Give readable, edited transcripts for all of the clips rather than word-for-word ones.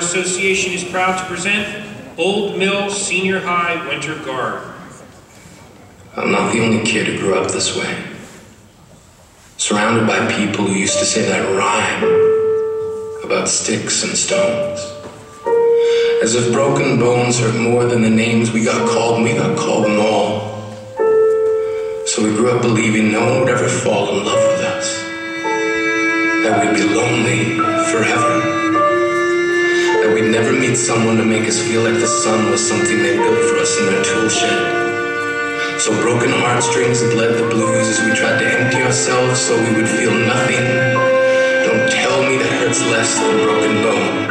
association is proud to present Old Mill Senior High Winter Guard. I'm not the only kid who grew up this way. Surrounded by people who used to say that rhyme about sticks and stones. As if broken bones hurt more than the names we got called, and we got called them all. So we grew up believing no one would ever fall in love with us. That we'd be lonely forever. That we'd never meet someone to make us feel like the sun was something they built for us in their tool shed. So broken heartstrings had led the blues as we tried to empty ourselves so we would feel nothing. Don't tell me that hurts less than a broken bone.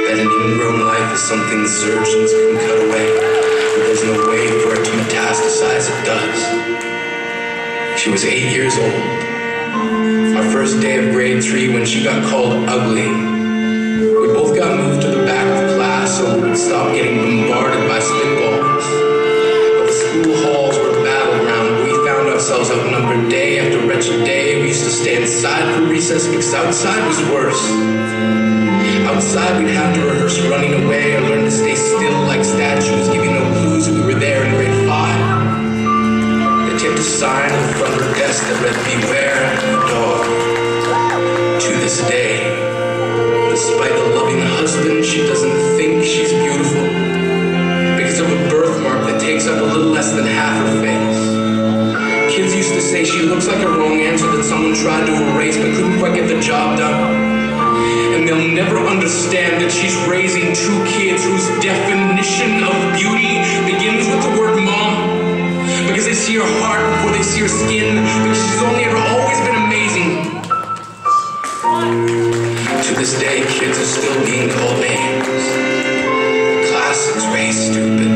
That an ingrown life is something the surgeons can cut away, but there's no way for it to metastasize. It does. She was 8 years old. Our first day of grade 3 when she got called ugly. We both got moved to the back of class so we would stop getting bombarded by spitballs. But the school halls were a battleground. We found ourselves outnumbered day after wretched day. We used to stay inside for recess because outside was worse. Outside we'd have to rehearse running away or learn to stay still like statues, giving no clues that we were there in grade 5. They taped a sign on the front of her desk that read, "Beware the dog." To this day, despite a loving husband, she doesn't think she's beautiful because of a birthmark that takes up a little less than half her face. Kids used to say she looks like a wrong answer that someone tried to erase but couldn't quite get the job done. And they'll never understand that she's raising 2 kids whose definition of beauty begins with the word mom. Because they see her heart before they see her skin. Because she's only ever always been amazing. To this day, kids are still being called names. The classics, Ray Stupid,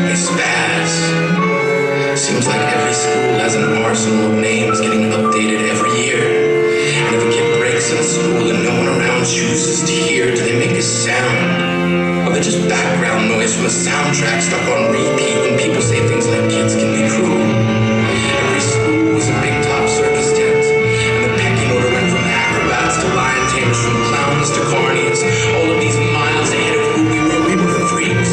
Hey Spaz. Seems like every school has an arsenal of names getting updated every year. And if a kid breaks in a school and no one around chooses to hear, do they make a sound? Or they're just background noise from a soundtrack stuck on repeat when people say things like kids can be cruel. Every school was a big top circus tent, and the pecking order went from acrobats to lion tamers, from clowns to carnies. All of these miles ahead of who we were freaks.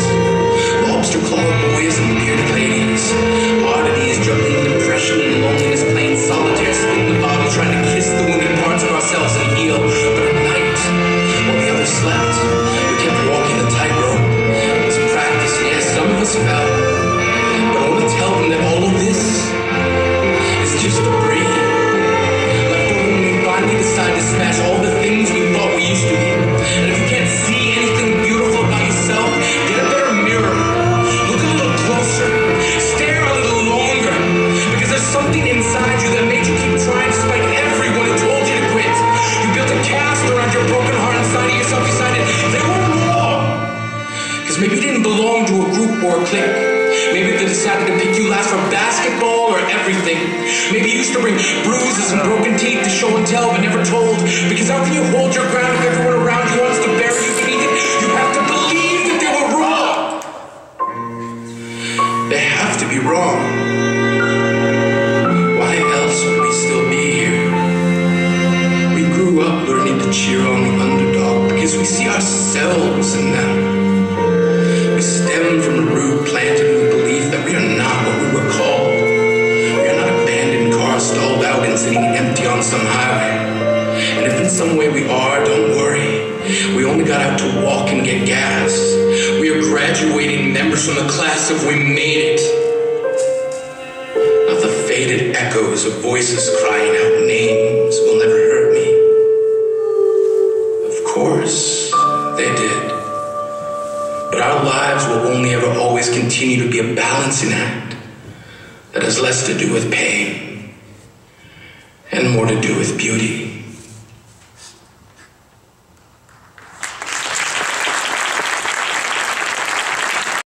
Lobster claw boys and bearded ladies. Oddities, juggling depression and loneliness, playing solitaire, spinning the bottle, trying to kiss the wounded parts of ourselves and heal. But at night, while the others slept, we kept walking the tightrope. It was practice, yes, some of us fell. But I want to tell them that all of this is just debris. Left over when we finally decide to smash all the things we thought we used to be. And if you can't see anything beautiful about yourself, get a better mirror. Look a little closer. Stare a little longer. Because there's something inside you that made you keep trying despite everyone who told you to quit. You built a cast around your broken heart inside of yourself. You decided they were wrong. Because maybe you didn't belong to a group or a clique. Maybe they decided to pick you last for basketball or everything. Maybe you used to bring bruises and broken teeth to show and tell but never told. Because how can you hold your ground if everyone around you wants to bury you beneath it? You have to believe that they were wrong. They have to be wrong. Why else would we still be here? We grew up learning to cheer on the underdog because we see ourselves in them. We stem from a root planted in the belief that we are not what we were called. We are not abandoned cars stalled out and sitting empty on some highway. And if in some way we are, don't worry. We only got out to walk and get gas. We are graduating members from the class of we made it. Not the faded echoes of voices crying out names will never hurt me. Of course, they did. But our lives will only ever always continue to be a balancing act that has less to do with pain and more to do with beauty.